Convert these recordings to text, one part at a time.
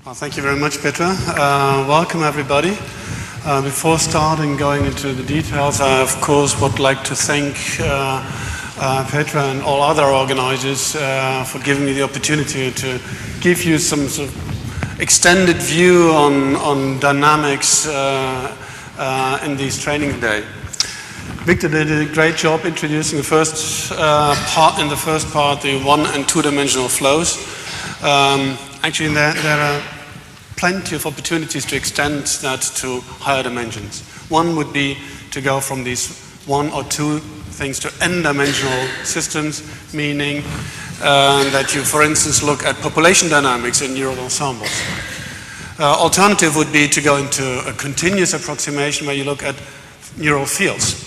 Well, thank you very much, Petra. Welcome, everybody. Before starting going into the details, I, of course, would like to thank Petra and all other organizers for giving me the opportunity to give you some sort of extended view on dynamics in these training day. Victor did a great job introducing the first part, the one- and two-dimensional flows. Actually, there are plenty of opportunities to extend that to higher dimensions. One would be to go from these one or two things to n-dimensional systems, meaning that you, for instance, look at population dynamics in neural ensembles. Alternative would be to go into a continuous approximation where you look at neural fields.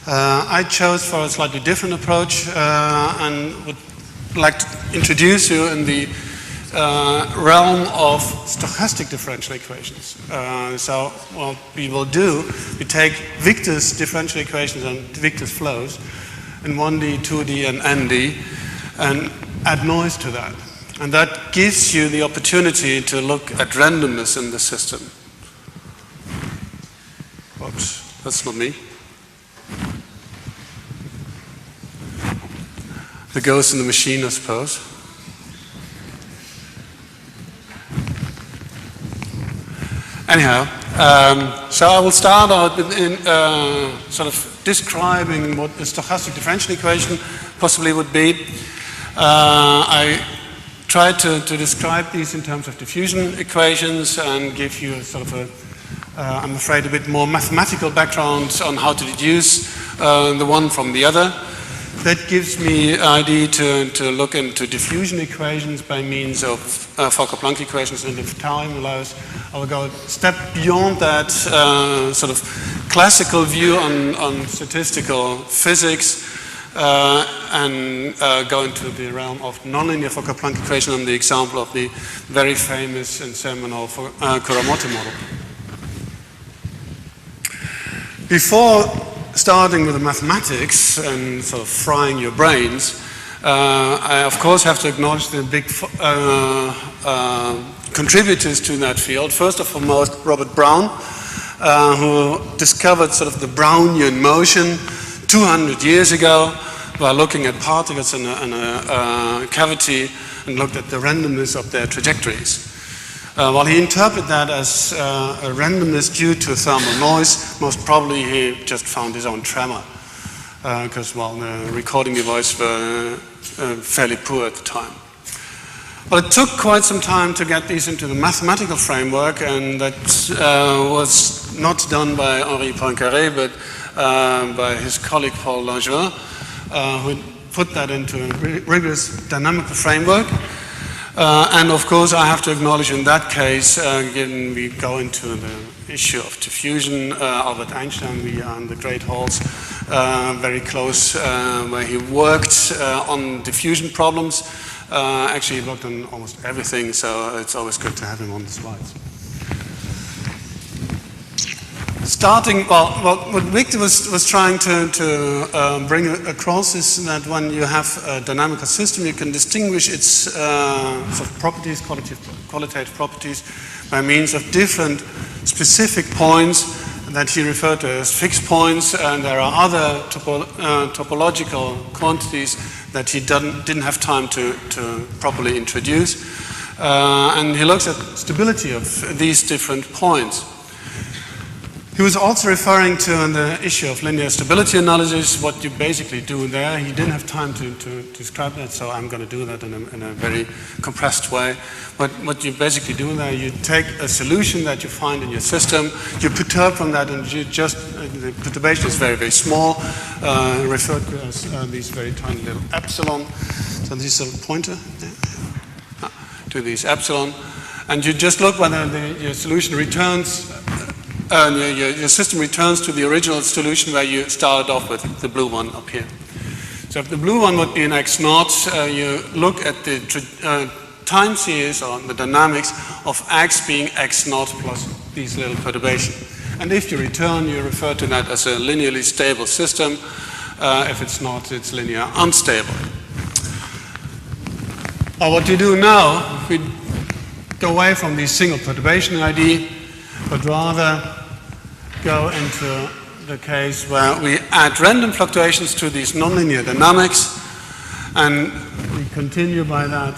I chose for a slightly different approach and would like to introduce you in the realm of stochastic differential equations. So what we will do, we take Victor's differential equations and Victor's flows in 1D, 2D, and ND and add noise to that. And that gives you the opportunity to look at randomness in the system. Oops, that's not me. The ghost in the machine, I suppose. Anyhow, so I will start out in sort of describing what the stochastic differential equation possibly would be. I tried to describe these in terms of diffusion equations and give you sort of a, I'm afraid, a bit more mathematical background on how to deduce the one from the other. That gives me an idea to look into diffusion equations by means of Fokker-Planck equations, and if time allows, I will go a step beyond that sort of classical view on statistical physics and go into the realm of nonlinear Fokker-Planck equation and the example of the very famous and seminal Kuramoto model. Before starting with the mathematics and sort of frying your brains, I of course have to acknowledge the big contributors to that field. First and foremost, Robert Brown, who discovered sort of the Brownian motion 200 years ago by looking at particles in a cavity and looked at the randomness of their trajectories. While he interpreted that as a randomness due to thermal noise, most probably he just found his own tremor, because, well, the recording devices were fairly poor at the time. Well, it took quite some time to get these into the mathematical framework, and that was not done by Henri Poincaré, but by his colleague Paul Langevin, who put that into a rigorous dynamical framework. And of course, I have to acknowledge in that case, given we go into the issue of diffusion, Albert Einstein, we are in the great halls, very close, where he worked on diffusion problems. Actually, he worked on almost everything, so it's always good to have him on the slides. Starting, well, what Victor was trying to bring across is that when you have a dynamical system, you can distinguish its sort of properties, qualitative properties, by means of different specific points that he referred to as fixed points, and there are other topological quantities that he didn't have time to properly introduce. And he looks at stability of these different points. He was also referring to the issue of linear stability analysis, what you basically do there. He didn't have time to describe that, so I'm going to do that in a very compressed way. What you basically do there, you take a solution that you find in your system, you perturb from that, and you just, the perturbation is very, very small, referred to as these very tiny little epsilon. So this is a pointer to these epsilon. And you just look whether your solution returns, your system returns to the original solution where you started off with, the blue one up here. So if the blue one would be an x naught, you look at the time series or the dynamics of x being x naught plus these little perturbations. And if you return, you refer to that as a linearly stable system. If it's not, it's linear unstable. What you do now, we go away from the single perturbation ID, but rather go into the case where we add random fluctuations to these nonlinear dynamics, and we continue by that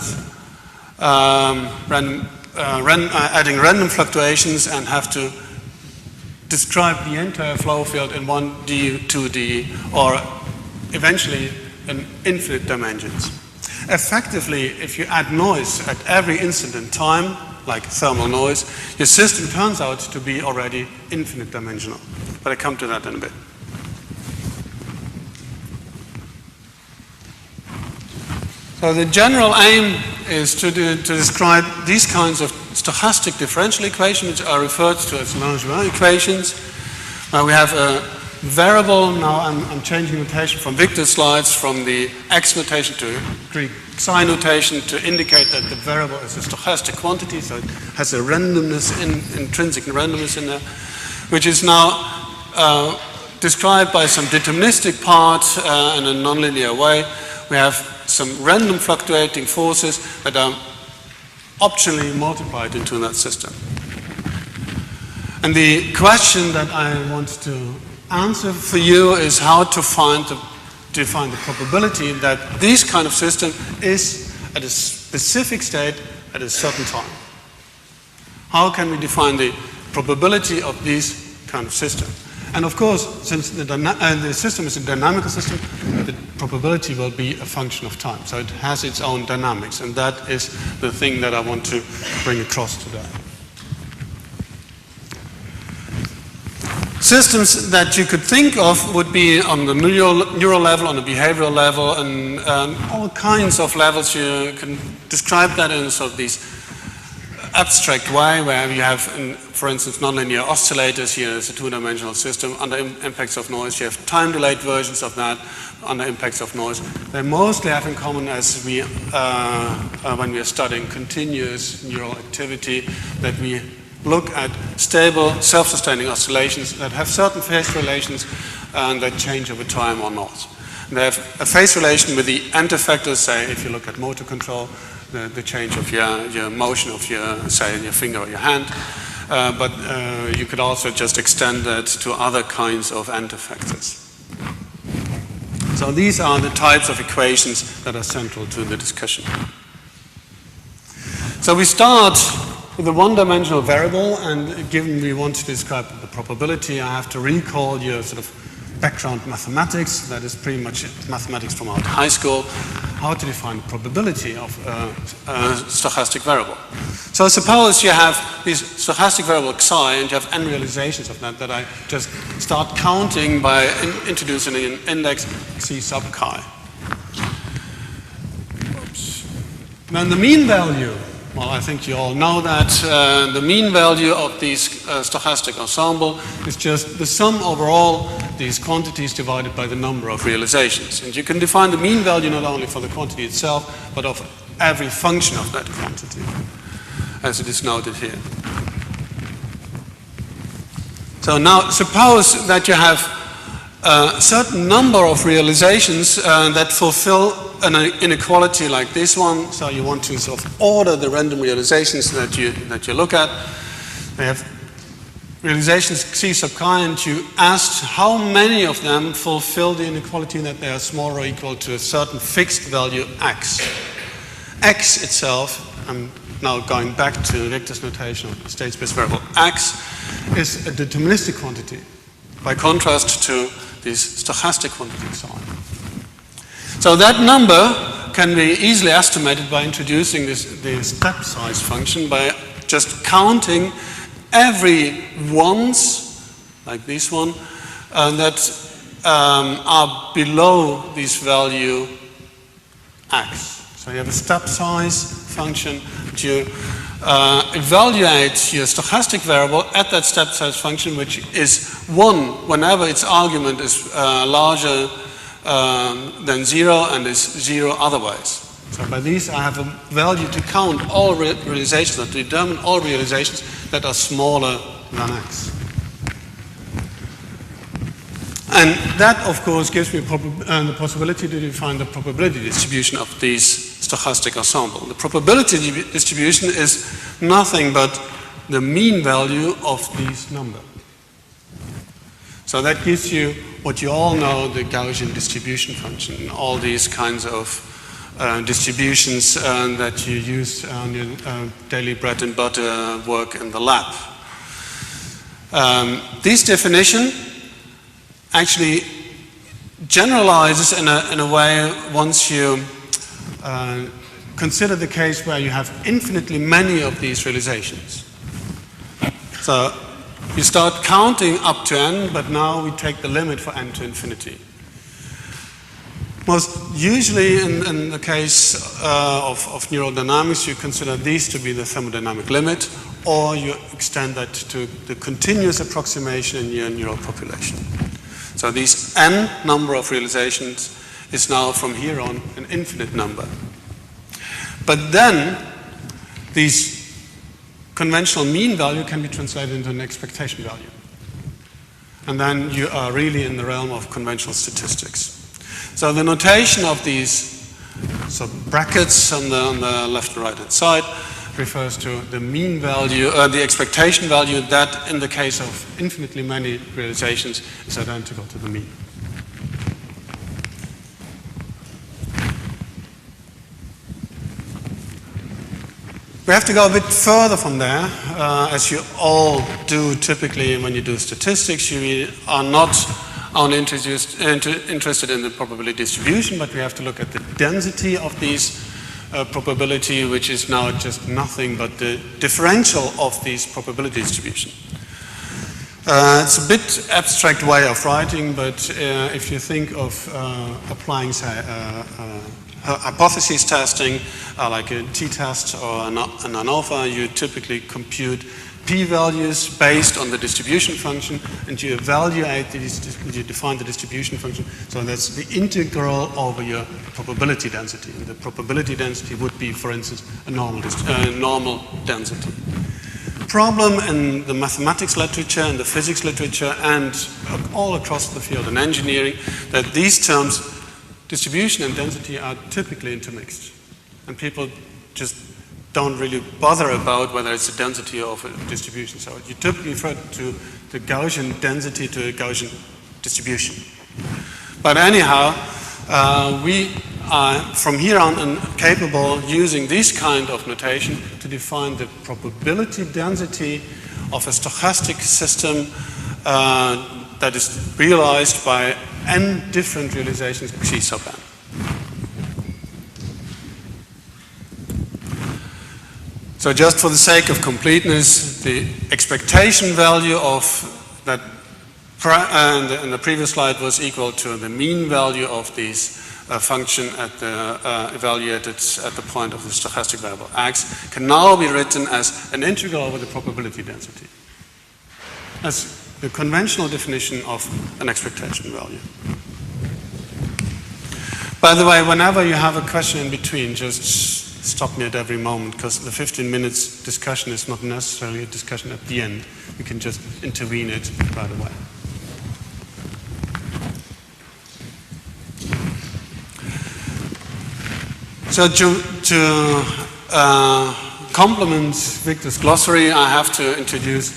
adding random fluctuations and have to describe the entire flow field in 1D, 2D, or eventually in infinite dimensions. Effectively, if you add noise at every instant in time, like thermal noise, your system turns out to be already infinite dimensional. But I come to that in a bit. So the general aim is to describe these kinds of stochastic differential equations, which are referred to as Langevin equations. We have a variable. Now I'm changing notation from Victor's slides from the X notation to Greek psi notation to indicate that the variable is a stochastic quantity, so it has a randomness, intrinsic randomness in there, which is now described by some deterministic part in a nonlinear way. We have some random fluctuating forces that are optionally multiplied into that system. And the question that I want to answer for you is how to define the probability that this kind of system is at a specific state at a certain time. How can we define the probability of this kind of system? And of course, since the system is a dynamical system, the probability will be a function of time. So it has its own dynamics, and that is the thing that I want to bring across today. Systems that you could think of would be on the neural level, on the behavioral level, and all kinds of levels. You can describe that in sort of these abstract way, where you have, for instance, nonlinear oscillators. Here is a two-dimensional system. Under impacts of noise, you have time-delayed versions of that under impacts of noise. They mostly have in common as we, when we are studying continuous neural activity, that we look at stable, self-sustaining oscillations that have certain phase relations and that change over time or not. And they have a phase relation with the antifactors, say, if you look at motor control, the change of your motion of your, say, your finger or your hand. But you could also just extend that to other kinds of antifactors. So these are the types of equations that are central to the discussion. So we start with a one-dimensional variable, and given we want to describe the probability, I have to recall your sort of background mathematics. That is pretty much mathematics from our high school. How to define the probability of a stochastic variable. So suppose you have this stochastic variable psi, and you have n realizations of that I just start counting by introducing an index c sub chi. Oops. Then the mean value. Well, I think you all know that the mean value of this stochastic ensemble is just the sum over all these quantities divided by the number of realizations. And you can define the mean value not only for the quantity itself, but of every function of that quantity, as it is noted here. So now suppose that you have a certain number of realizations that fulfill an inequality like this one. So you want to sort of order the random realizations that you look at. They have realizations c sub chi, and you asked how many of them fulfill the inequality that they are smaller or equal to a certain fixed value x. X itself, I'm now going back to Richter's notation of state space variable, x is a deterministic quantity, by contrast to this stochastic quantity psi. So that number can be easily estimated by introducing the step size function by just counting every ones, like this one, that are below this value x. So you have a step size function to evaluate your stochastic variable at that step size function, which is 1 whenever its argument is larger than 0 and is 0 otherwise. So by these I have a value to count all realizations, or to determine all realizations that are smaller than x. And that, of course, gives me the possibility to define the probability distribution of these stochastic ensemble. The probability distribution is nothing but the mean value of these numbers. So that gives you what you all know, the Gaussian distribution function, all these kinds of distributions that you use on your daily bread and butter work in the lab. This definition actually generalizes in a way once you consider the case where you have infinitely many of these realizations. So you start counting up to n, but now we take the limit for n to infinity. Most usually in the case of neural dynamics, you consider these to be the thermodynamic limit, or you extend that to the continuous approximation in your neural population. So these n number of realizations is now from here on an infinite number. But then these conventional mean value can be translated into an expectation value. And then you are really in the realm of conventional statistics. So the notation of these brackets on the left and right hand side refers to the mean value, the expectation value that in the case of infinitely many realizations is identical to the mean. We have to go a bit further from there, as you all do typically when you do statistics. You are not only interested in the probability distribution, but we have to look at the density of these probability, which is now just nothing but the differential of these probability distribution. It's a bit abstract way of writing, but if you think of applying, say, hypothesis testing, like a t-test or an ANOVA, you typically compute p-values based on the distribution function, and you evaluate you define the distribution function. So that's the integral over your probability density. And the probability density would be, for instance, a normal density. Problem in the mathematics literature and the physics literature and all across the field in engineering, that these terms, distribution and density, are typically intermixed. And people just don't really bother about whether it's a density or a distribution. So you typically refer to the Gaussian density to a Gaussian distribution. But anyhow, we are from here on capable using this kind of notation to define the probability density of a stochastic system that is realized by n different realizations xi sub n. So just for the sake of completeness, the expectation value of that in the previous slide was equal to the mean value of these function at the evaluated at the point of the stochastic variable x can now be written as an integral over the probability density. That's the conventional definition of an expectation value. By the way, whenever you have a question in between, just stop me at every moment, because the 15 minutes discussion is not necessarily a discussion at the end. We can just intervene it right away. So to complement Victor's glossary, I have to introduce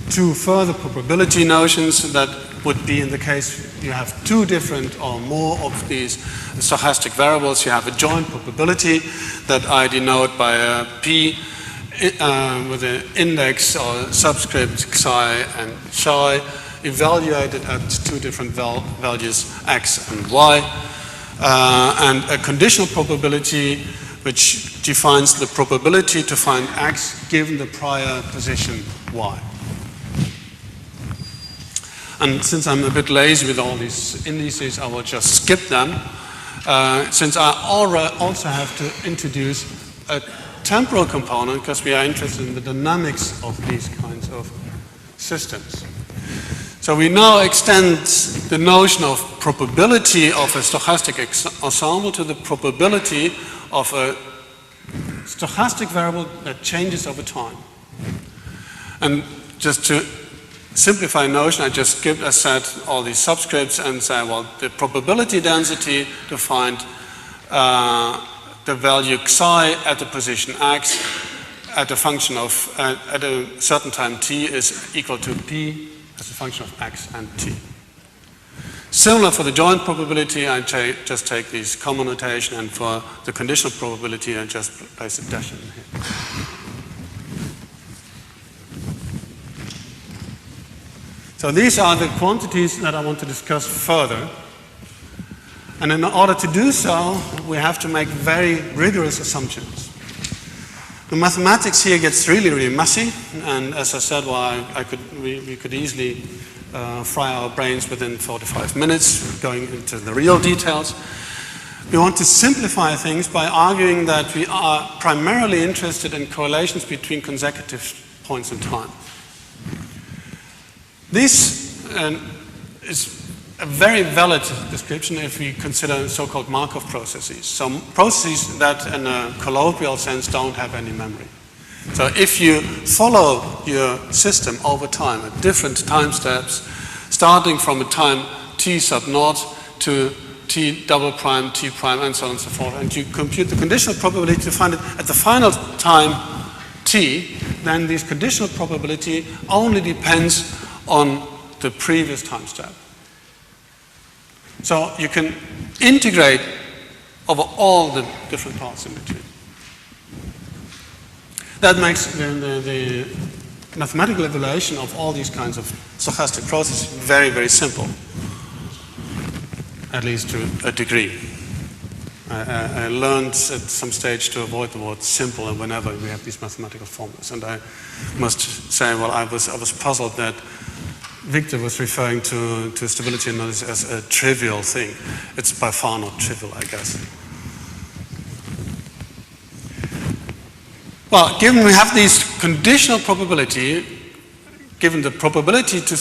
two further probability notions that would be in the case you have two different or more of these stochastic variables. You have a joint probability that I denote by a p with an index or subscript psi and psi evaluated at two different values x and y, and a conditional probability which defines the probability to find x given the prior position y. And since I'm a bit lazy with all these indices, I will just skip them. Since I also have to introduce a temporal component, because we are interested in the dynamics of these kinds of systems. So we now extend the notion of probability of a stochastic ensemble to the probability of a stochastic variable that changes over time. And just to simplify notion, I just skip, as said, all these subscripts and say, well, the probability density to find the value psi at the position x at a function of, at a certain time t is equal to p as a function of x and t. Similar for the joint probability, I just take this common notation, and for the conditional probability, I just place a dash in here. So these are the quantities that I want to discuss further. And in order to do so, we have to make very rigorous assumptions. The mathematics here gets really, really messy, and as I said, well, we could easily fry our brains within 45 minutes going into the real details. We want to simplify things by arguing that we are primarily interested in correlations between consecutive points in time. This is a very valid description if we consider so-called Markov processes. So processes that in a colloquial sense don't have any memory. So if you follow your system over time at different time steps, starting from a time t sub naught to t double prime, t prime, and so on and so forth, and you compute the conditional probability to find it at the final time t, then this conditional probability only depends on the previous time step. So you can integrate over all the different parts in between. That makes the mathematical evaluation of all these kinds of stochastic processes very, very simple, at least to a degree. I learned at some stage to avoid the word simple and whenever we have these mathematical formulas. And I must say, well, I was puzzled that Victor was referring to stability analysis as a trivial thing. It's by far not trivial, I guess. Well, given we have these conditional probability, given the probability to,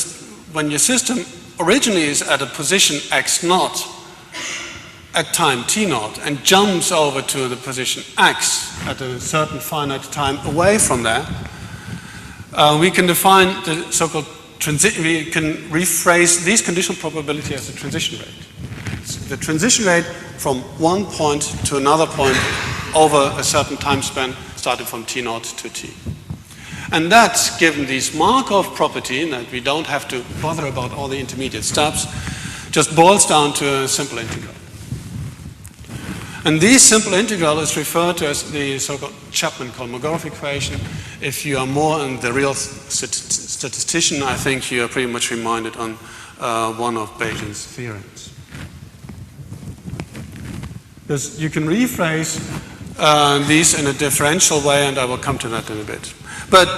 when your system originally is at a position x naught at time t naught and jumps over to the position x at a certain finite time away from there, we can define the so-called we can rephrase these conditional probability as a transition rate. It's the transition rate from one point to another point over a certain time span starting from t naught to t. And that, given this Markov property, that we don't have to bother about all the intermediate steps, just boils down to a simple integral. And this simple integral is referred to as the so-called Chapman-Kolmogorov equation. If you are more in the real statistician, I think you are pretty much reminded on one of Bayesian's theorems. Because you can rephrase these in a differential way, and I will come to that in a bit. But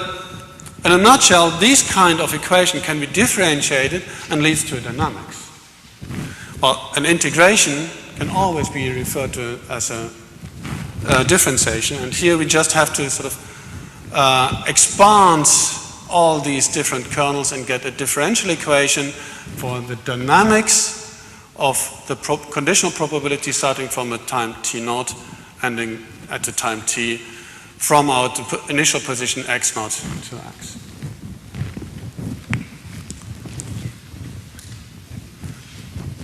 in a nutshell, this kind of equation can be differentiated and leads to a dynamics. Well, an integration can always be referred to as a differentiation, and here we just have to sort of expand all these different kernels and get a differential equation for the dynamics of the conditional probability starting from a time t naught ending at the time t from our initial position x naught to x.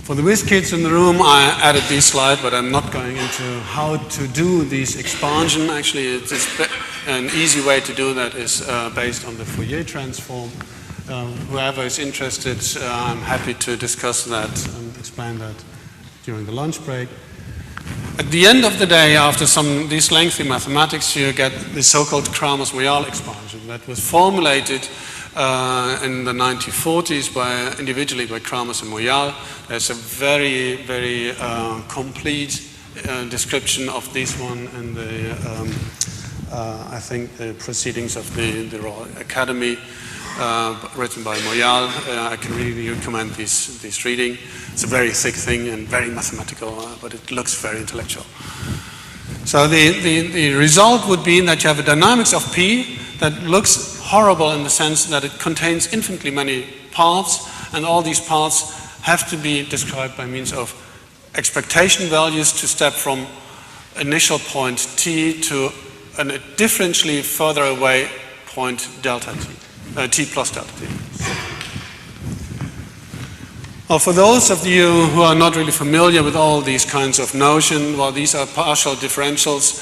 For the whiz kids in the room, I added this slide, but I'm not going into how to do this expansion. Actually, it's an easy way to do that is based on the Fourier transform. Whoever is interested, I'm happy to discuss that and explain that during the lunch break. At the end of the day, after these lengthy mathematics, you get the so-called Kramers-Royal expansion that was formulated in the 1940s individually by Kramers and Royal. There's a very, very complete description of this one in the, I think, the proceedings of the Royal Academy, written by Royal. I can really recommend this reading. It's a very thick thing and very mathematical, but it looks very intellectual. So the result would be that you have a dynamics of P that looks horrible in the sense that it contains infinitely many parts, and all these parts have to be described by means of expectation values to step from initial point t to a differentially further away point delta t, t plus delta t. Well, for those of you who are not really familiar with all these kinds of notions, well, these are partial differentials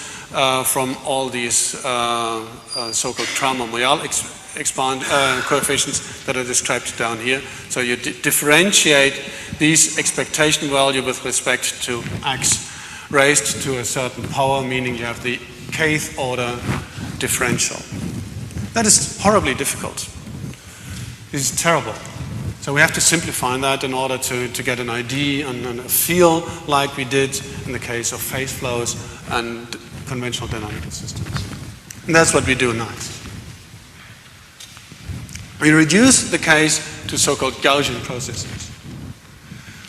from all these so-called Trauma-Moyal coefficients that are described down here. So you differentiate these expectation value with respect to x raised to a certain power, meaning you have the kth order differential. That is horribly difficult. This is terrible. So we have to simplify that in order to get an idea and a feel like we did in the case of phase flows and conventional dynamical systems. And that's what we do next. We reduce the case to so-called Gaussian processes.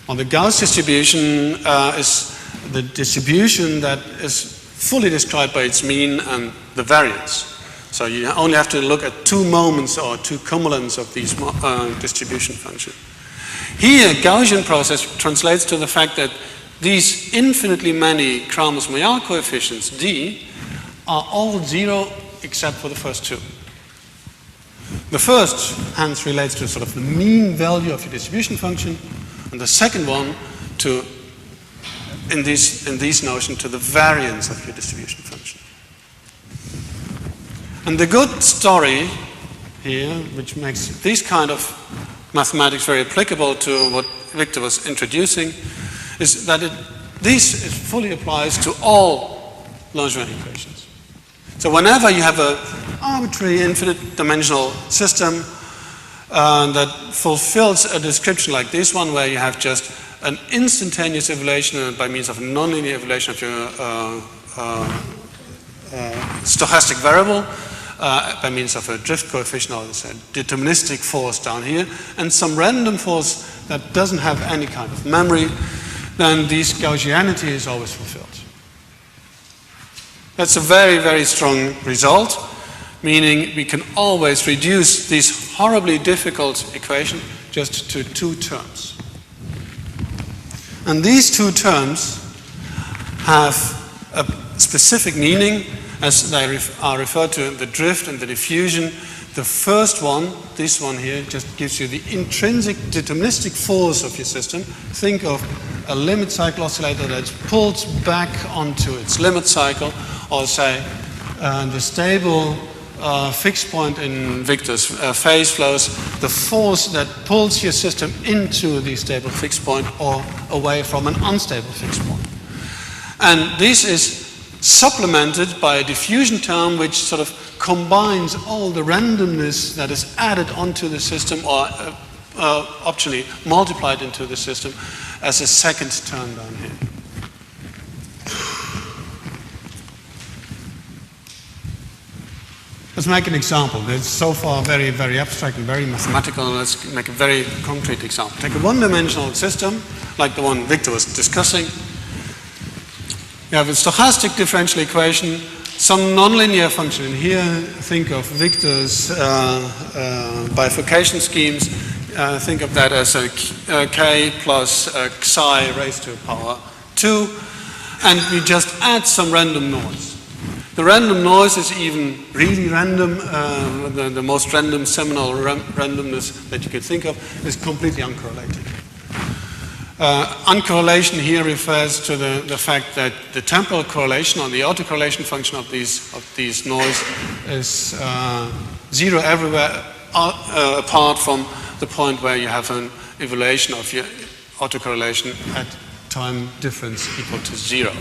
Well, the Gauss distribution is the distribution that is fully described by its mean and the variance. So you only have to look at two moments or two cumulants of these distribution functions. Here, Gaussian process translates to the fact that these infinitely many Kramers-Moyal coefficients, d, are all zero except for the first two. The first, hence, relates to sort of the mean value of your distribution function, and the second one to, in these notions, to the variance of your distribution function. And the good story here, which makes this kind of mathematics very applicable to what Victor was introducing, is that this fully applies to all Langevin equations. So whenever you have an arbitrary infinite dimensional system that fulfills a description like this one, where you have just an instantaneous evaluation by means of a nonlinear evaluation of your stochastic variable, by means of a drift coefficient or a deterministic force down here, and some random force that doesn't have any kind of memory, then this Gaussianity is always fulfilled. That's a very, very strong result, meaning we can always reduce this horribly difficult equation just to two terms. And these two terms have a specific meaning, as they are referred to in the drift and the diffusion. The first one, this one here, just gives you the intrinsic deterministic force of your system. Think of a limit cycle oscillator that pulls back onto its limit cycle, or say the stable fixed point in Victor's phase flows, the force that pulls your system into the stable fixed point or away from an unstable fixed point. And this is supplemented by a diffusion term which sort of combines all the randomness that is added onto the system or optionally multiplied into the system as a second term down here. Let's make an example. It's so far very, very abstract and very mathematical. Let's make a very concrete example. Take a one-dimensional system like the one Victor was discussing. You have a stochastic differential equation, some nonlinear function. In here, think of Victor's bifurcation schemes. Think of that as a k plus psi raised to the power 2. And we just add some random noise. The random noise is even really random. The most random seminal randomness that you could think of is completely uncorrelated. Uncorrelation here refers to the fact that the temporal correlation or the autocorrelation function of these noise is zero everywhere apart from the point where you have an evaluation of your autocorrelation at time difference equal to 0.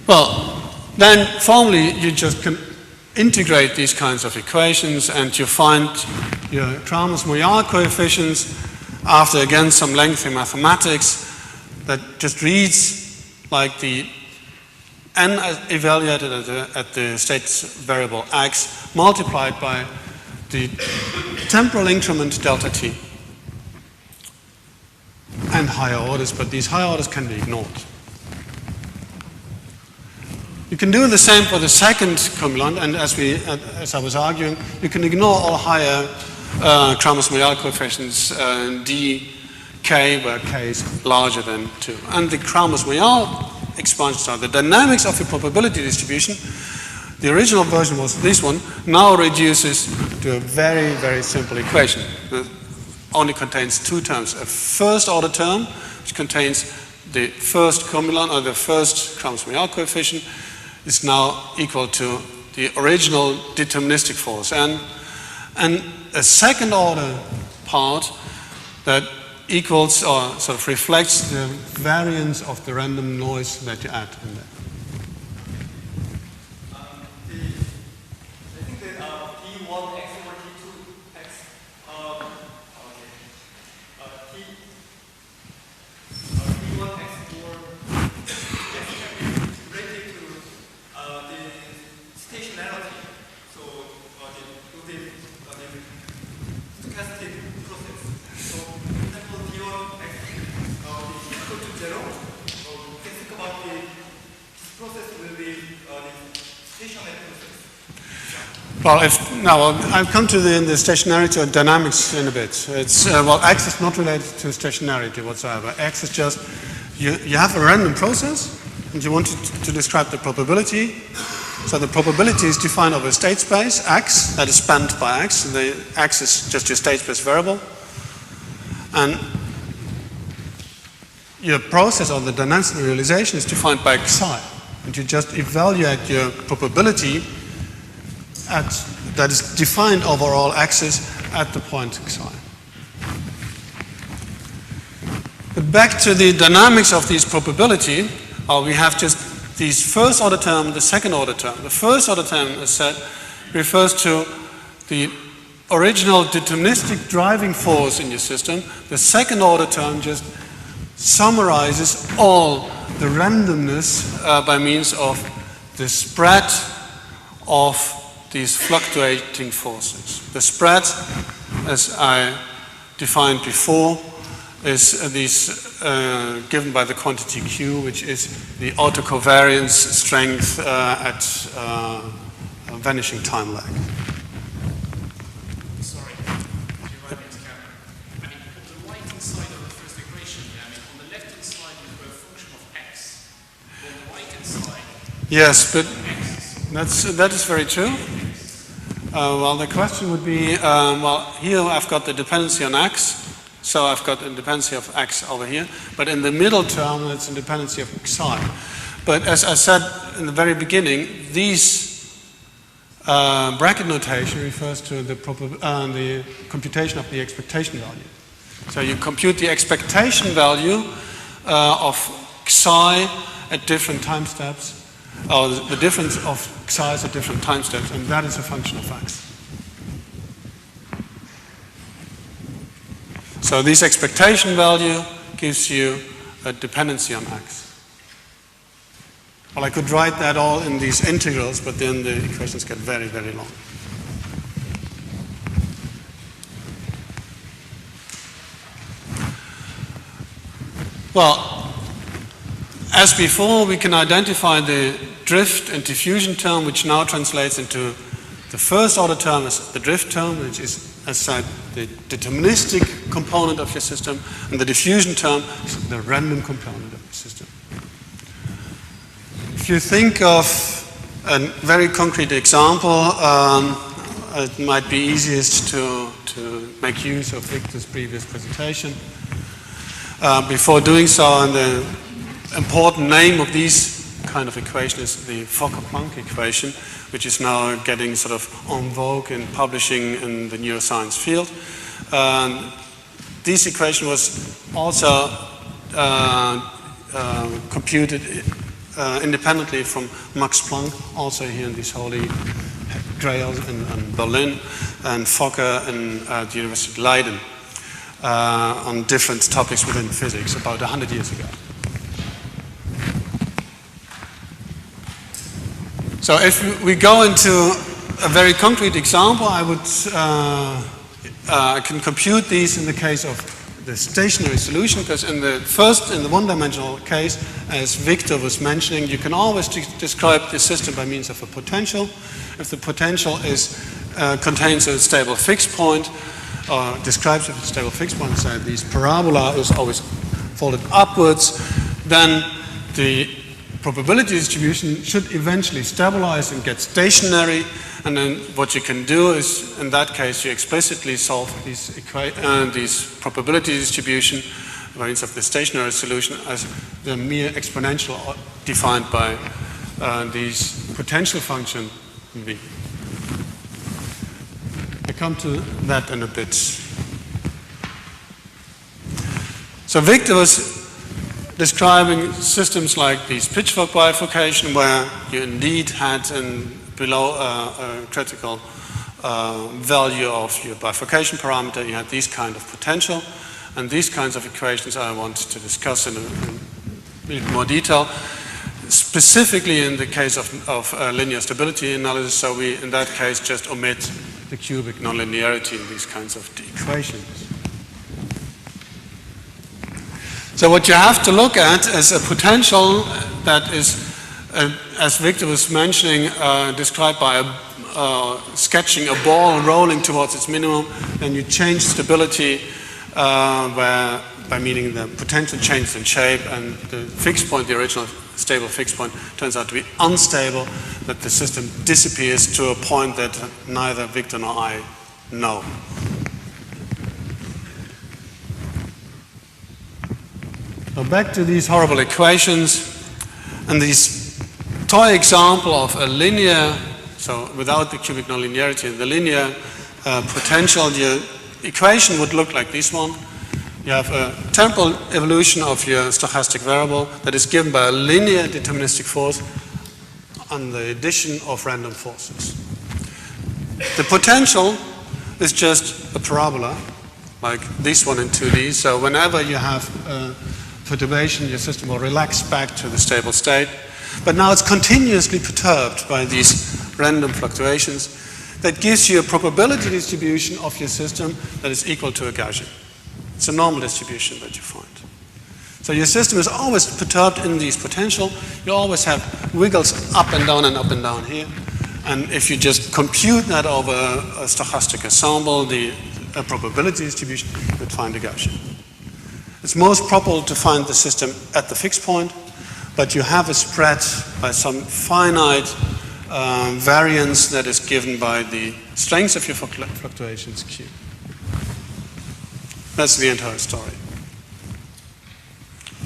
Well, then formally you just can integrate these kinds of equations and you find your Kramers-Moyal coefficients after again some lengthy mathematics that just reads like the n evaluated at the state variable x multiplied by the temporal increment delta t and higher orders, but these higher orders can be ignored. You can do the same for the second cumulant, and as I was arguing, you can ignore all higher Kramers-Moyal coefficients dk, where k is larger than 2. And the Kramers-Moyal expansions are the dynamics of the probability distribution. The original version was this one, now reduces to a very, very simple equation that only contains two terms. A first order term, which contains the first cumulon, or the first Krams-Maillard coefficient, is now equal to the original deterministic force. And a second order part that equals or sort of reflects the variance of the random noise that you add in there. I think that T1x over T2x, T1x for x related to the stationarity. So the stochastic process. So for example, T1x is equal to 0. So you can think about this process will be the stationary process. Well, I'll come to the stationarity or dynamics in a bit. It's well, X is not related to stationarity whatsoever. X is just you have a random process and you want to describe the probability. So the probability is defined over a state space X that is spanned by X. And the X is just your state space variable, and your process or the dynamics realization is defined by Xi, and you just evaluate your probability that is defined over all x's at the point Xi. But back to the dynamics of this probability, we have just these first order term, the second order term. The first order term, as said, refers to the original deterministic driving force in your system. The second order term just summarizes all the randomness by means of the spread of these fluctuating forces. The spread, as I defined before, is given by the quantity Q, which is the autocovariance strength at a vanishing time lag. Sorry, you're right, I mean, on the right-hand side of the first equation, on the left-hand side you have a function of x. On the right-hand side, yes, but that is very true. Well, the question would be, well, here I've got the dependency on x, so I've got a dependency of x over here, but in the middle term it's a dependency of Xi. But as I said in the very beginning, these bracket notation refers to the computation of the expectation value. So you compute the expectation value of Xi at different time steps, or the difference of Xi's at different time steps, and that is a function of x. So this expectation value gives you a dependency on x. Well, I could write that all in these integrals, but then the equations get very, very long. Well, as before, we can identify the drift and diffusion term, which now translates into the first order term as the drift term, which is, as said, the deterministic component of your system, and the diffusion term is the random component of your system. If you think of a very concrete example, it might be easiest to make use of Victor's previous presentation. Before doing so, and the important name of this kind of equation is the Fokker-Planck equation, which is now getting sort of en vogue in publishing in the neuroscience field. This equation was also computed independently from Max Planck, also here in these holy grails in Berlin, and Fokker in the University of Leiden, on different topics within physics about 100 years ago. So if we go into a very concrete example, I can compute these in the case of the stationary solution, because in the one-dimensional case, as Victor was mentioning, you can always describe the system by means of a potential. If the potential contains a stable fixed point, or describes a stable fixed point, say this parabola is always folded upwards, then the probability distribution should eventually stabilize and get stationary, and then what you can do is, in that case, you explicitly solve these probability distribution by means of the stationary solution as the mere exponential defined by these potential function v. I come to that in a bit. So Victor was describing systems like these pitchfork bifurcation, where you indeed had below a critical value of your bifurcation parameter, you had these kind of potential, and these kinds of equations I want to discuss in a bit more detail, specifically in the case of linear stability analysis. So we, in that case, just omit the cubic nonlinearity in these kinds of equations. So what you have to look at is a potential that is, as Victor was mentioning, described by sketching a ball rolling towards its minimum. Then you change stability by meaning the potential changes in shape, and the fixed point, the original stable fixed point, turns out to be unstable, that the system disappears to a point that neither Victor nor I know. So back to these horrible equations, and this toy example of a linear, so without the cubic nonlinearity, the linear potential, your equation would look like this one. You have a temporal evolution of your stochastic variable that is given by a linear deterministic force on the addition of random forces. The potential is just a parabola, like this one in 2D, so whenever you have perturbation, your system will relax back to the stable state. But now it's continuously perturbed by these random fluctuations that gives you a probability distribution of your system that is equal to a Gaussian. It's a normal distribution that you find. So your system is always perturbed in these potential. You always have wiggles up and down here. And if you just compute that over a stochastic ensemble, the probability distribution, you would find a Gaussian. It's most probable to find the system at the fixed point, but you have a spread by some finite variance that is given by the strength of your fluctuations Q. That's the entire story.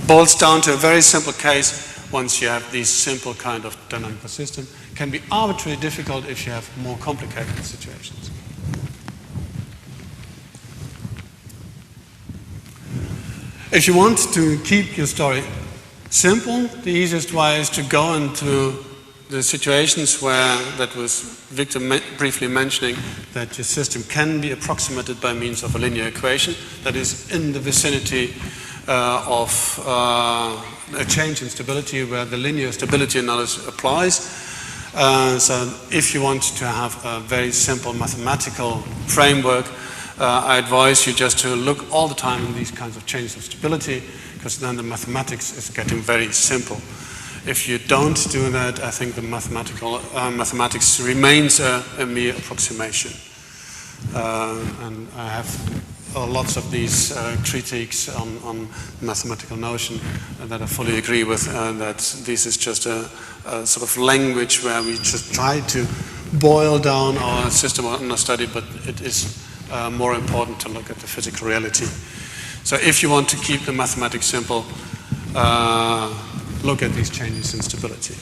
Boils down to a very simple case. Once you have this simple kind of dynamical system, it can be arbitrarily difficult if you have more complicated situations. If you want to keep your story simple, the easiest way is to go into the situations where, that was Victor briefly mentioning, that your system can be approximated by means of a linear equation that is in the vicinity of a change in stability where the linear stability analysis applies. So if you want to have a very simple mathematical framework, I advise you just to look all the time in these kinds of changes of stability, because then the mathematics is getting very simple. If you don't do that, I think the mathematics remains a mere approximation. And I have lots of these critiques on mathematical notion that I fully agree with, that this is just a sort of language where we just try to boil down our system under study, but it is more important to look at the physical reality. So if you want to keep the mathematics simple, look at these changes in stability.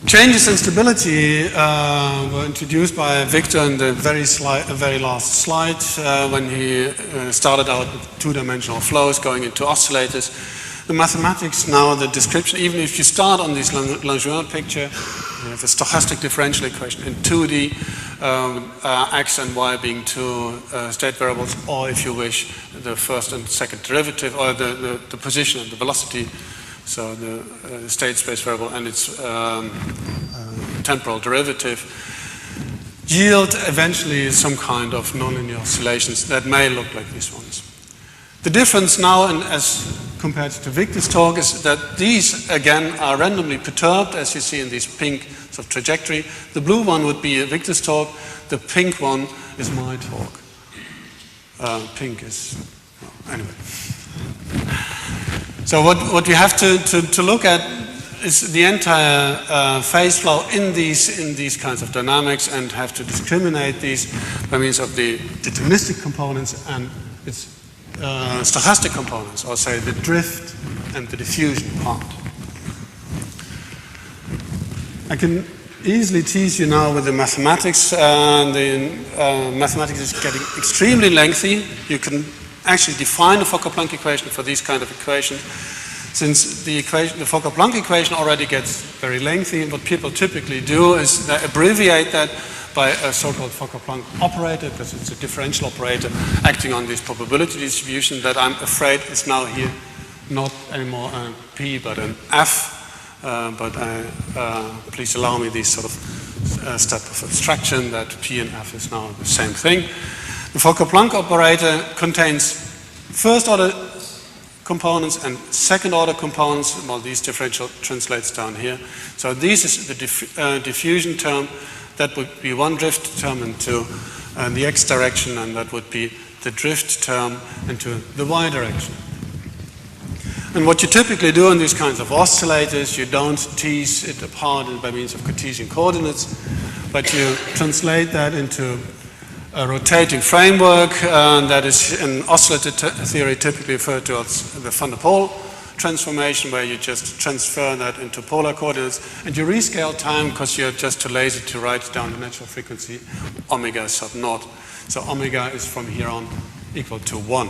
Changes in stability were introduced by Victor in the very last slide when he started out with two-dimensional flows going into oscillators. The mathematics now, the description, even if you start on this Langevin picture, you have a stochastic differential equation in 2D, x and y being two state variables, or if you wish, the first and second derivative, or the position and the velocity, so the state space variable and its temporal derivative, yield eventually some kind of nonlinear oscillations that may look like these ones. The difference now, as compared to Victor's talk, is that these again are randomly perturbed, as you see in this pink sort of trajectory. The blue one would be Victor's talk, the pink one is my talk. Pink is, well, anyway. So what we have to look at is the entire phase flow in these kinds of dynamics, and have to discriminate these by means of the deterministic components and its stochastic components, or say the drift and the diffusion part. I can easily tease you now with the mathematics. The mathematics is getting extremely lengthy. You can actually define the Fokker-Planck equation for these kind of equations. Since the Fokker-Planck equation already gets very lengthy, what people typically do is they abbreviate that by a so-called Fokker-Planck operator, because it's a differential operator acting on this probability distribution that I'm afraid is now here not anymore a P but an F. Please allow me this sort of step of abstraction that P and F is now the same thing. The Fokker-Planck operator contains first-order components and second-order components. Well, these differential translates down here. So this is the diffusion term. That would be one drift term into the x direction, and that would be the drift term into the y direction. And what you typically do in these kinds of oscillators, you don't tease it apart by means of Cartesian coordinates, but you translate that into a rotating framework that is in oscillator theory typically referred to as the van der Pol transformation, where you just transfer that into polar coordinates, and you rescale time because you're just too lazy to write down the natural frequency omega sub naught. So omega is from here on equal to 1.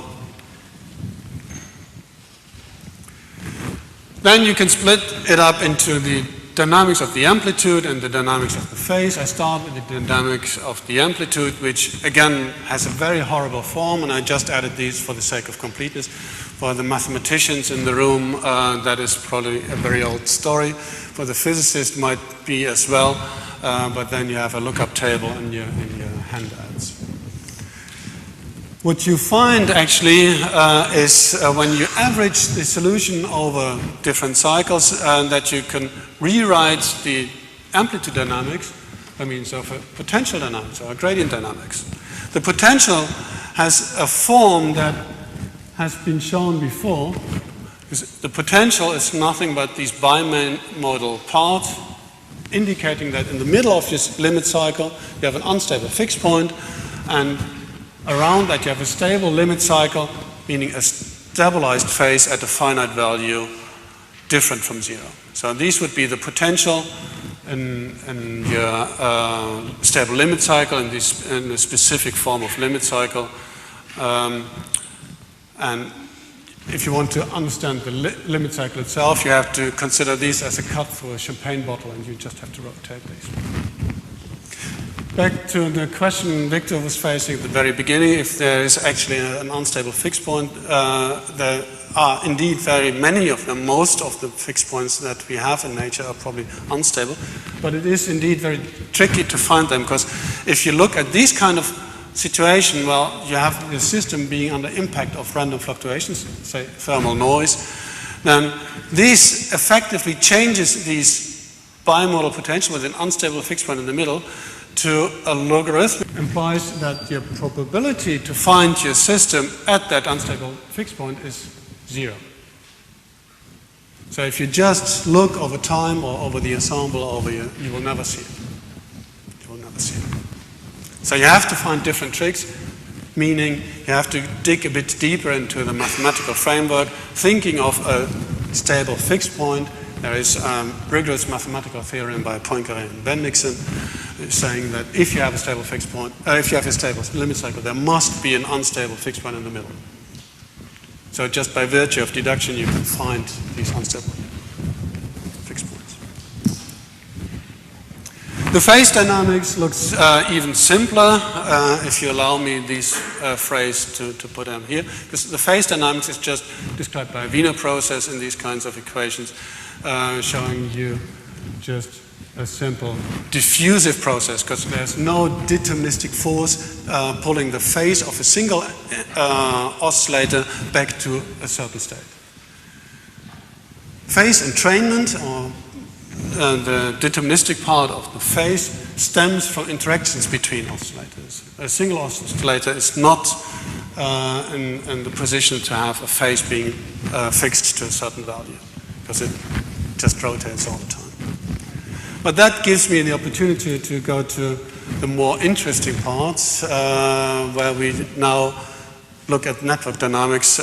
Then you can split it up into the dynamics of the amplitude and the dynamics of the phase. I start with the dynamics of the amplitude, which again has a very horrible form, and I just added these for the sake of completeness. For the mathematicians in the room, that is probably a very old story. For the physicists, might be as well, but then you have a lookup table in your handouts. What you find actually is when you average the solution over different cycles, that you can rewrite the amplitude dynamics by means of a potential dynamics or a gradient dynamics. The potential has a form that has been shown before. The potential is nothing but these bimodal parts, indicating that in the middle of this limit cycle you have an unstable fixed point, and around that you have a stable limit cycle, meaning a stabilized phase at a finite value different from 0. So these would be the potential in your stable limit cycle, in the specific form of limit cycle. And if you want to understand the limit cycle itself, you have to consider these as a cut through a champagne bottle, and you just have to rotate these. Back to the question Victor was facing at the very beginning, if there is actually an unstable fixed point. There are indeed very many of them. Most of the fixed points that we have in nature are probably unstable, but it is indeed very tricky to find them, because if you look at these kind of situation, well, you have the system being under impact of random fluctuations, say thermal noise, then this effectively changes these bimodal potential with an unstable fixed point in the middle to a logarithm. Implies that your probability to find your system at that unstable fixed point is 0. So if you just look over time or over the ensemble, you will never see it. You will never see it. So you have to find different tricks, meaning you have to dig a bit deeper into the mathematical framework, thinking of a stable fixed point. There is rigorous mathematical theorem by Poincaré and Bendixson saying that if you have a stable fixed point, if you have a stable limit cycle, there must be an unstable fixed point in the middle. So just by virtue of deduction, you can find these unstable fixed points. The phase dynamics looks even simpler, if you allow me this phrase to put down here, because the phase dynamics is just described by a Wiener process in these kinds of equations, showing you just a simple diffusive process, because there's no deterministic force pulling the phase of a single oscillator back to a certain state. Phase entrainment, or the deterministic part of the phase, stems from interactions between oscillators. A single oscillator is not in the position to have a phase being fixed to a certain value, because it just rotates all the time. But that gives me the opportunity to go to the more interesting parts, where we now look at network dynamics,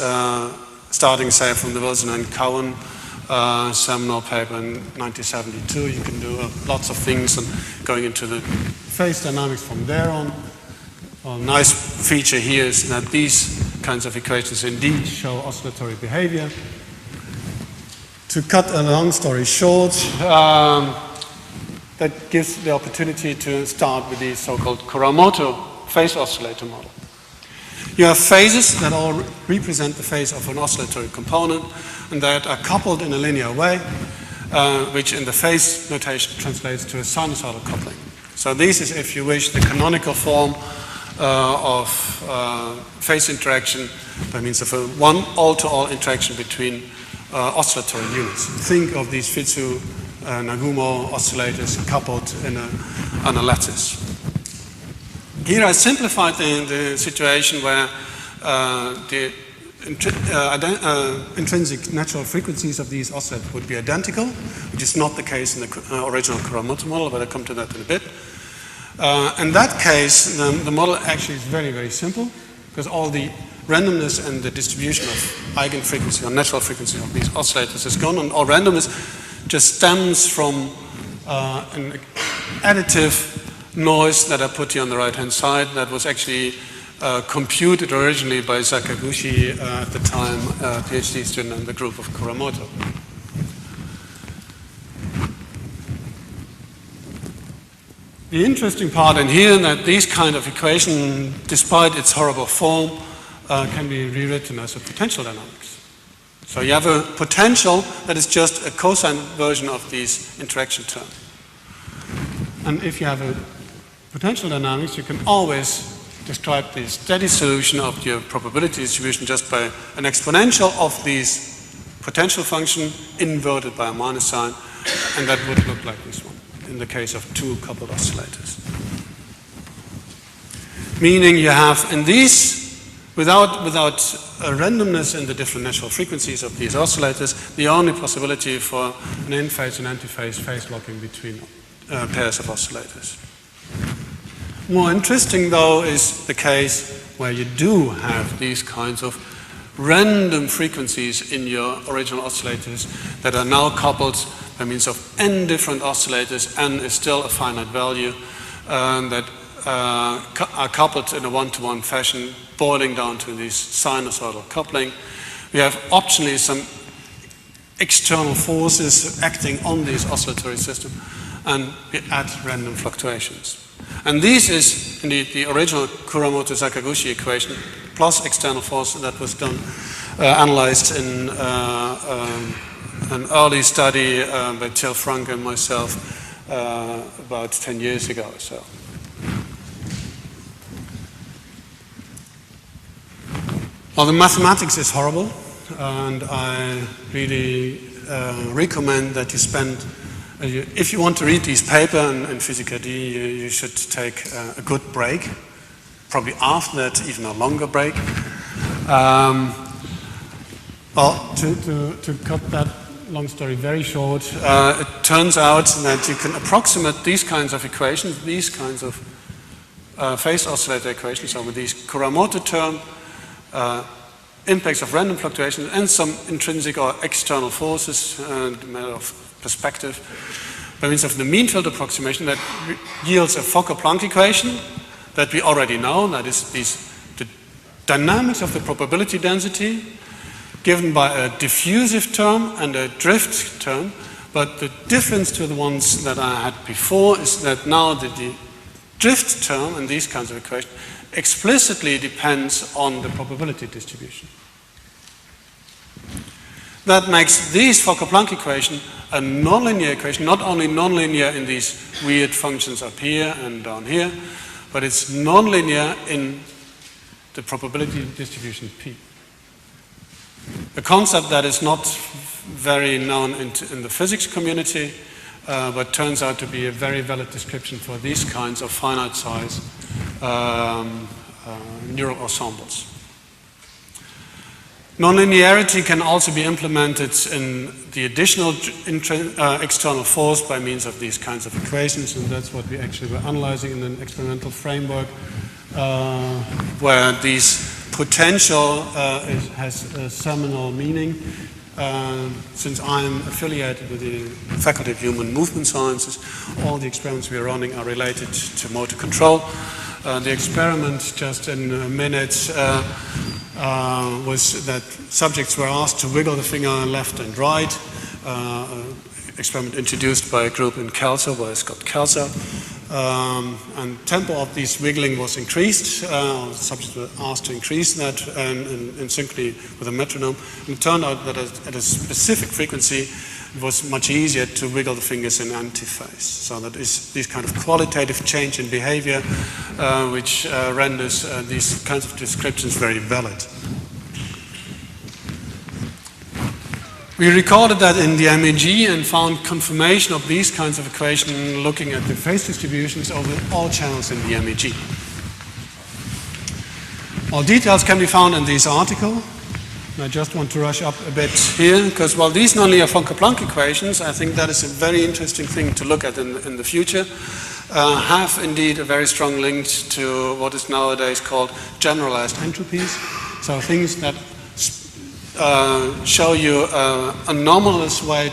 starting, say, from the Wilson and Cowan seminal paper in 1972. You can do lots of things, and going into the phase dynamics from there on. A nice feature here is that these kinds of equations indeed show oscillatory behavior. To cut a long story short, that gives the opportunity to start with the so-called Kuramoto phase oscillator model. You have phases that all represent the phase of an oscillatory component and that are coupled in a linear way, which in the phase notation translates to a sinusoidal coupling. So this is, if you wish, the canonical form of phase interaction by means of a one all-to-all interaction between oscillatory units. Think of these Fitsu-Nagumo oscillators coupled in a lattice. Here I simplified the situation where the intrinsic natural frequencies of these oscillators would be identical, which is not the case in the original Kuramoto model, but I'll come to that in a bit. In that case, the model actually is very, very simple, because all the randomness and the distribution of eigenfrequency or natural frequency of these oscillators is gone, and all randomness just stems from an additive noise that I put here on the right-hand side that was actually computed originally by Sakaguchi at the time, a PhD student in the group of Kuramoto. The interesting part in here is that these kind of equation, despite its horrible form, can be rewritten as a potential dynamics. So you have a potential that is just a cosine version of these interaction terms. And if you have a potential dynamics, you can always describe the steady solution of your probability distribution just by an exponential of these potential function inverted by a minus sign, and that would look like this one in the case of two coupled oscillators. Meaning you have in these, without a randomness in the different natural frequencies of these oscillators, the only possibility for an in-phase and anti-phase phase locking between pairs of oscillators. More interesting, though, is the case where you do have these kinds of random frequencies in your original oscillators that are now coupled by means of n different oscillators. N is still a finite value that are coupled in a one-to-one fashion, boiling down to this sinusoidal coupling. We have optionally some external forces acting on this oscillatory system, and we add random fluctuations. And this is indeed the original Kuramoto-Sakaguchi equation plus external force that was done, analyzed in an early study by Till Frank and myself about 10 years ago or so. Well, the mathematics is horrible, and I really recommend that you spend, if you want to read this paper in Physica D, you should take a good break, probably after that even a longer break. Well, to cut that long story very short, it turns out that you can approximate these kinds of equations, these kinds of phase oscillator equations, so with these Kuramoto term, impacts of random fluctuations and some intrinsic or external forces, a matter of perspective, by means of the mean field approximation that yields a Fokker-Planck equation that we already know, that is the dynamics of the probability density given by a diffusive term and a drift term, but the difference to the ones that I had before is that now the drift term in these kinds of equations explicitly depends on the probability distribution. That makes this Fokker-Planck equation a nonlinear equation, not only nonlinear in these weird functions up here and down here, but it's nonlinear in the probability distribution P. A concept that is not very known in the physics community, but turns out to be a very valid description for these kinds of finite size neural ensembles. Nonlinearity can also be implemented in the additional external force by means of these kinds of equations, and that's what we actually were analyzing in an experimental framework, where these potential has a seminal meaning. Since I'm affiliated with the Faculty of Human Movement Sciences, all the experiments we are running are related to motor control. The experiment, just in a minute, was that subjects were asked to wiggle the finger left and right. Experiment introduced by a group in Kelso, by Scott Kelso. And tempo of this wiggling was increased. Subjects were asked to increase that in synchrony with a metronome. And it turned out that at a specific frequency, it was much easier to wiggle the fingers in antiphase. So that is this kind of qualitative change in behavior, which renders these kinds of descriptions very valid. We recorded that in the MEG and found confirmation of these kinds of equations looking at the phase distributions over all channels in the MEG. All details can be found in this article. I just want to rush up a bit here, because while these nonlinear Fokker-Planck equations, I think that is a very interesting thing to look at in the future, have indeed a very strong link to what is nowadays called generalized entropies. So things that show you a anomalous way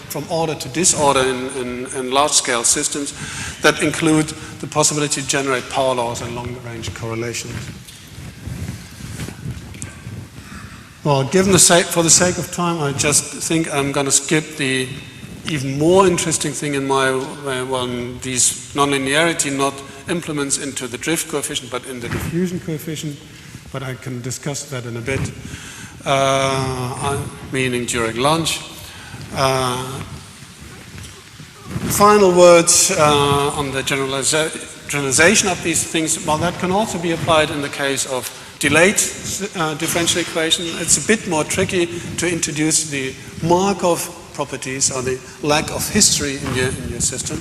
from order to disorder in large-scale systems that include the possibility to generate power laws and long-range correlations. Well, for the sake of time, I just think I'm going to skip the even more interesting thing in my when these nonlinearity not implements into the drift coefficient, but in the diffusion coefficient. But I can discuss that in a bit. Meaning during lunch. Final words on the generalization of these things. Well, that can also be applied in the case of delayed differential equation. It's a bit more tricky to introduce the Markov properties or the lack of history in your system,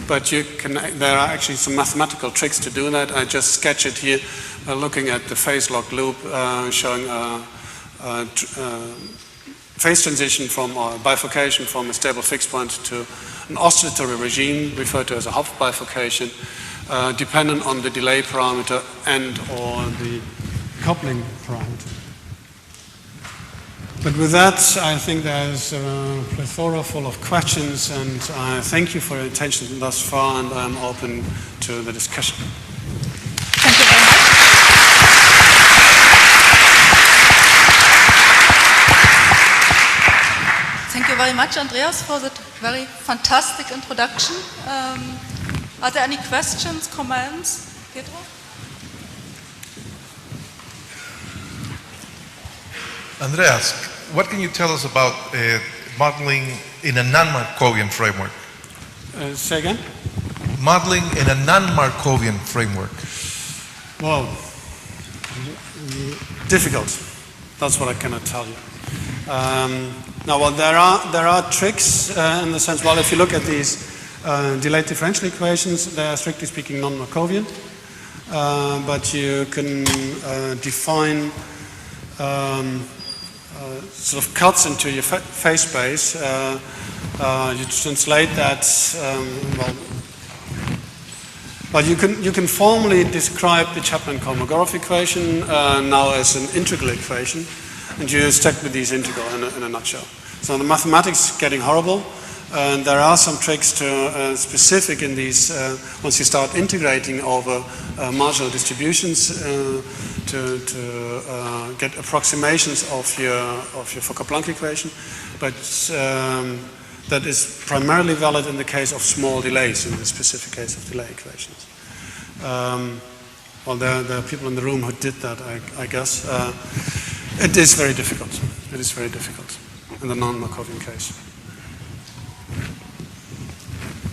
but there are actually some mathematical tricks to do that. I just sketch it here, looking at the phase lock loop, showing phase transition from or bifurcation from a stable fixed point to an oscillatory regime, referred to as a Hopf bifurcation, dependent on the delay parameter and or the coupling parameter. But with that, I think there's a plethora full of questions, and I thank you for your attention thus far, and I'm open to the discussion. Thank you very much. Thank you very much, Andreas, for that very fantastic introduction. Are there any questions, comments? Pedro? Andreas, what can you tell us about modeling in a non-Markovian framework? Say again? Modeling in a non-Markovian framework. Well, difficult. That's what I cannot tell you. Now, well, there are tricks in the sense. Well, if you look at these delayed differential equations, they are strictly speaking non-Markovian, but you can define sort of cuts into your phase space. You translate that. Well, you can formally describe the Chapman-Kolmogorov equation now as an integral equation, and you stick with these integral in a nutshell. So the mathematics is getting horrible, and there are some tricks to specific in these once you start integrating over marginal distributions to get approximations of your Fokker-Planck equation, but that is primarily valid in the case of small delays, in the specific case of delay equations. Well, there are people in the room who did that, I guess. It is very difficult. It is very difficult in the non-Markovian case.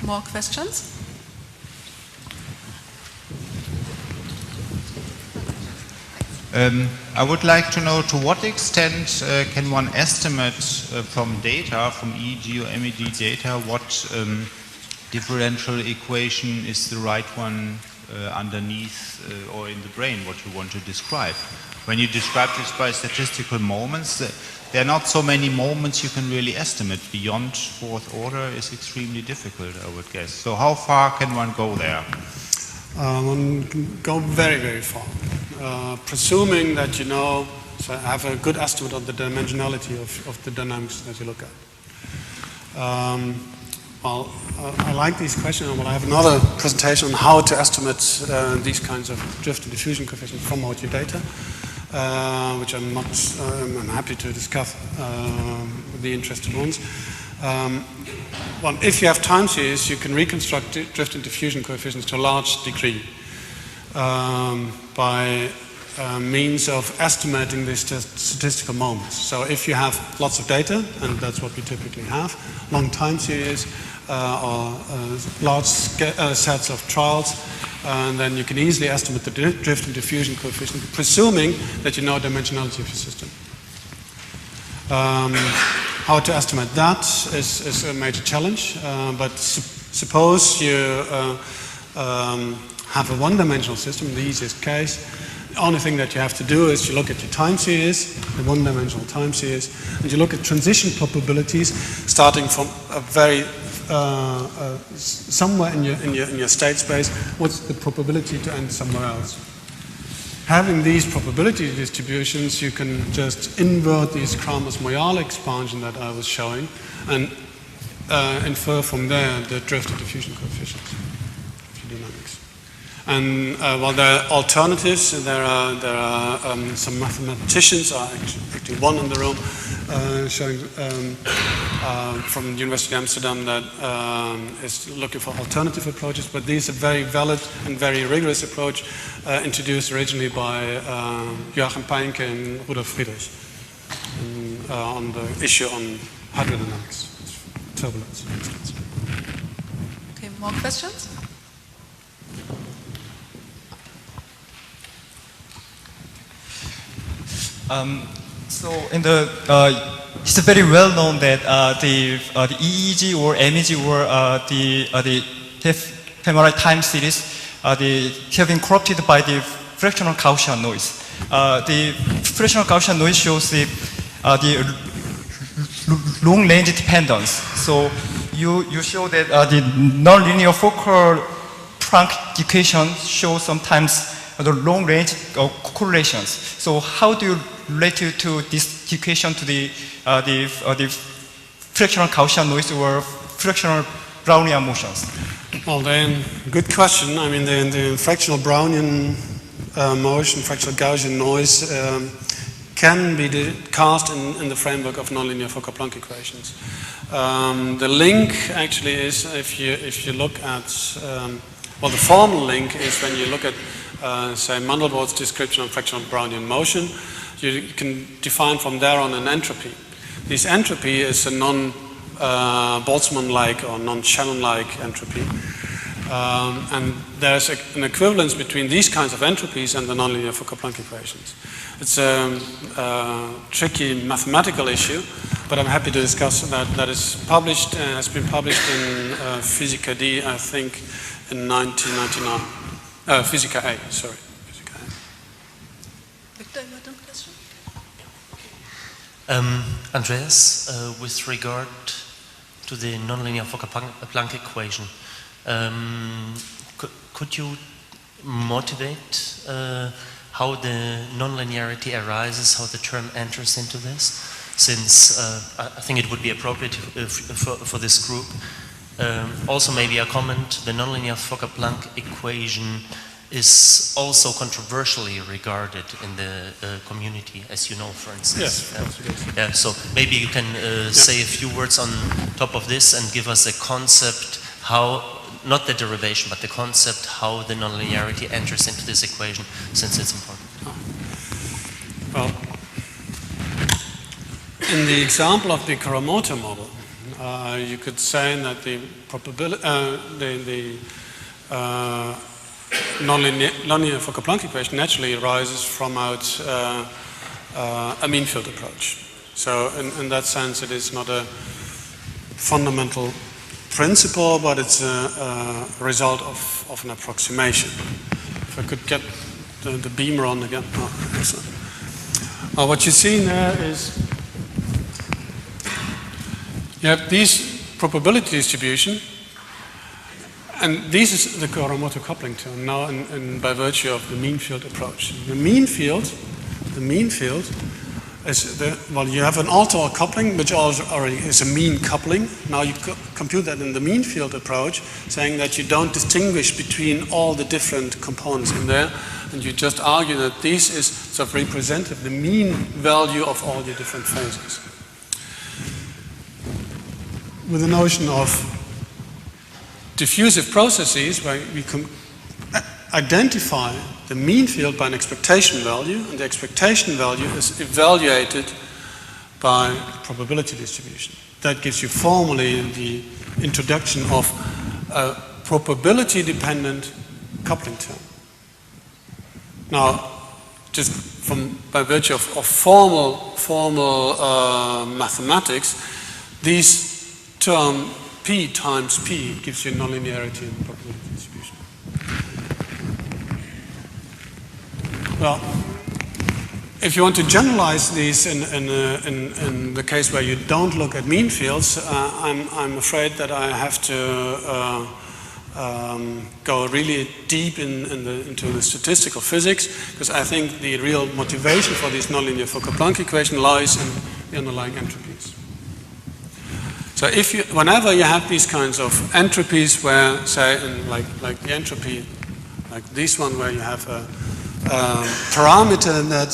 More questions? I would like to know to what extent can one estimate from data, from EEG or MEG data, what differential equation is the right one underneath or in the brain, what you want to describe. when you describe this by statistical moments, there are not so many moments you can really estimate. Beyond fourth order is extremely difficult, I would guess. So how far can one go there? One can go very, very far. Presuming that you know, so have a good estimate of the dimensionality of the dynamics that you look at. I like these questions, and we'll have another presentation on how to estimate these kinds of drift and diffusion coefficients from out your data, which I'm happy to discuss with the interested ones. Well, if you have time series, you can reconstruct drift and diffusion coefficients to a large degree by means of estimating these statistical moments. So if you have lots of data, and that's what we typically have, long time series or large sets of trials, and then you can easily estimate the drift and diffusion coefficient, presuming that you know dimensionality of your system. How to estimate that is a major challenge, but suppose you have a one-dimensional system, in the easiest case. The only thing that you have to do is you look at your time series, the one-dimensional time series, and you look at transition probabilities starting from a very somewhere in your state space. What's the probability to end somewhere else? Having these probability distributions, you can just invert these Kramers-Moyal expansion that I was showing and infer from there the drift and diffusion coefficients of your dynamics. And while there are alternatives, there are some mathematicians, actually one in the room, showing from the University of Amsterdam that is looking for alternative approaches, but these are very valid and very rigorous approach introduced originally by Joachim Peinke and Rudolf Friedrich on the issue on hydrodynamics, turbulence, for instance. Okay, more questions? So in the it's very well known that the EEG or MEG or the ephemeral time series have been corrupted by the fractional Gaussian noise. The fractional Gaussian noise shows the long range dependence. So you show that the nonlinear focal Planck equation shows sometimes the long range correlations. So how do you relate to this equation to the fractional Gaussian noise or fractional Brownian motions? Well, then, good question. I mean, the fractional Brownian motion, fractional Gaussian noise can be cast in the framework of nonlinear Fokker-Planck equations. The link actually is if you look at well, the formal link is when you look at say Mandelbrot's description of fractional Brownian motion. You can define from there on an entropy. This entropy is a non-Boltzmann-like or non-Shannon-like entropy. And there's an equivalence between these kinds of entropies and the nonlinear Fokker-Planck equations. It's a tricky mathematical issue, but I'm happy to discuss that. That is published, has been published in Physica D, I think, in 1999. Physica A, sorry. Physica A. Victor, you had a question? Andreas, with regard to the nonlinear Fokker-Planck equation, could you motivate how the nonlinearity arises, how the term enters into this? Since I think it would be appropriate for this group. Also maybe a comment, the nonlinear Fokker-Planck equation is also controversially regarded in the community, as you know, for instance. Yes, yeah, so maybe you can say a few words on top of this and give us a concept how, not the derivation, but the concept how the nonlinearity enters into this equation, since it's important. Well, in the example of the Kuramoto model, you could say that the probability, nonlinear Fokker-Planck equation naturally arises from out a mean field approach. So in that sense, it is not a fundamental principle, but it's a result of an approximation. If I could get the beamer on again. Oh, excellent. What you see there is you have these probability distribution, and this is the Kuramoto coupling term now, and by virtue of the mean field approach. The mean field is you have an alter coupling, which already is a mean coupling. Now you compute that in the mean field approach, saying that you don't distinguish between all the different components in there, and you just argue that this is sort of representative, the mean value of all the different phases. With the notion of diffusive processes, where we can identify the mean field by an expectation value, and the expectation value is evaluated by probability distribution. That gives you formally the introduction of a probability-dependent coupling term. Now, just by virtue of formal mathematics, this term P times P gives you nonlinearity in the probability distribution. Well, if you want to generalize these in the case where you don't look at mean fields, I'm afraid that I have to go really deep into the statistical physics, because I think the real motivation for this nonlinear Fokker-Planck equation lies in the underlying entropies. So whenever you have these kinds of entropies where, say, like the entropy, like this one, where you have a parameter that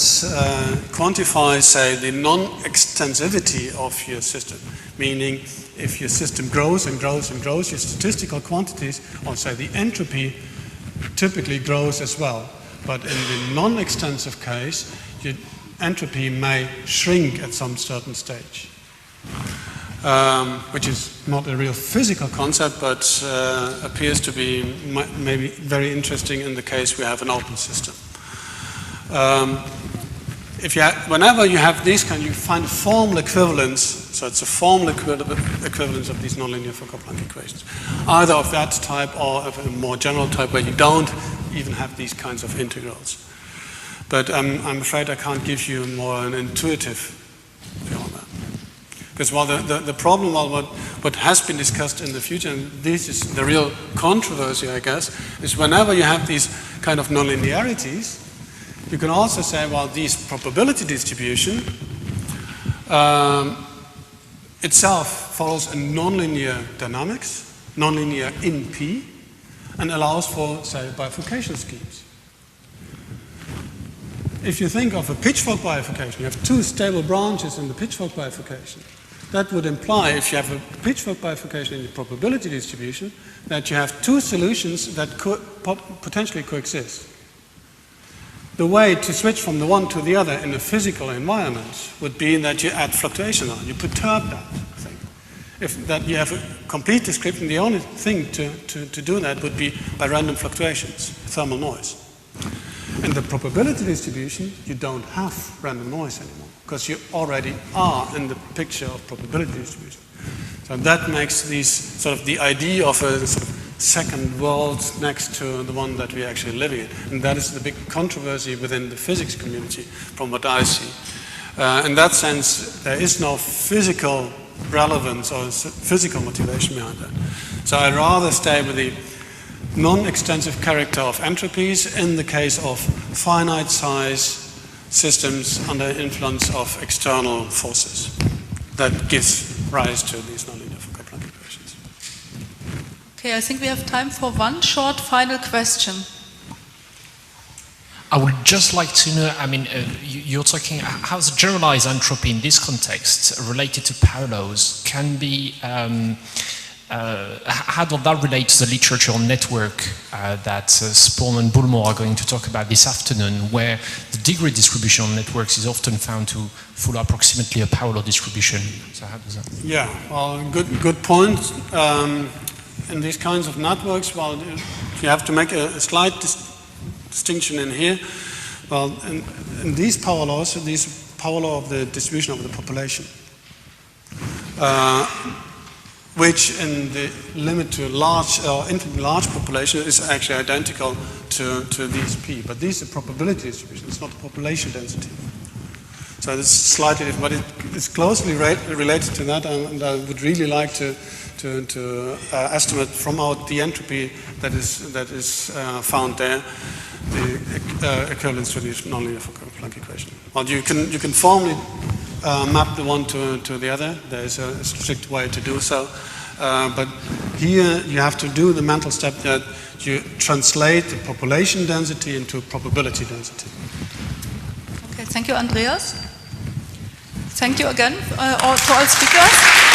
quantifies, say, the non-extensivity of your system, meaning if your system grows and grows and grows, your statistical quantities, or say the entropy, typically grows as well. But in the non-extensive case, your entropy may shrink at some certain stage, which is not a real physical concept, but appears to be maybe very interesting in the case we have an open system. Whenever you have this kind, you find a formal equivalence, so it's a formal equivalence of these nonlinear Fokker-Planck equations, either of that type or of a more general type where you don't even have these kinds of integrals. But I'm afraid I can't give you more an intuitive view on that. Because the problem, what has been discussed in the future, and this is the real controversy, I guess, is whenever you have these kind of nonlinearities, you can also say, well, this probability distribution itself follows a nonlinear dynamics, nonlinear in P, and allows for, say, bifurcation schemes. If you think of a pitchfork bifurcation, you have two stable branches in the pitchfork bifurcation. That would imply, if you have a pitchfork bifurcation in the probability distribution, that you have two solutions that could potentially coexist. The way to switch from the one to the other in a physical environment would be that you add fluctuation on, you perturb that thing. If that you have a complete description, the only thing to do that would be by random fluctuations, thermal noise. In the probability distribution, you don't have random noise anymore, because you already are in the picture of probability distribution. So that makes these sort of the idea of a sort of second world next to the one that we're actually living in. And that is the big controversy within the physics community, from what I see. In that sense, there is no physical relevance or physical motivation behind that. So I'd rather stay with the non-extensive character of entropies in the case of finite size systems under influence of external forces. That gives rise to these nonlinear Fokker-Planck equations. Okay, I think we have time for one short final question. I would just like to know, I mean, you're talking, how's generalized entropy in this context related to parallels can be, how does that relate to the literature on network that Spohn and Bullmore are going to talk about this afternoon, where the degree distribution on networks is often found to follow approximately a parallel distribution? So how does that? Yeah, well, good point. In these kinds of networks, well, you have to make a slight distinction in here. Well, in these power laws, these power law of the distribution of the population, which in the limit to large or infinitely large population is actually identical to these P. But these are probability distribution, it's not the population density. So it's slightly different, but it's closely related to that, and I would really like to estimate from out the entropy that is found there, the equivalence to the nonlinear Fourier-Planck equation. Well, you can formally map the one to the other. There is a strict way to do so, but here you have to do the mental step that you translate the population density into probability density. Okay, thank you, Andreas. Thank you again to all speakers.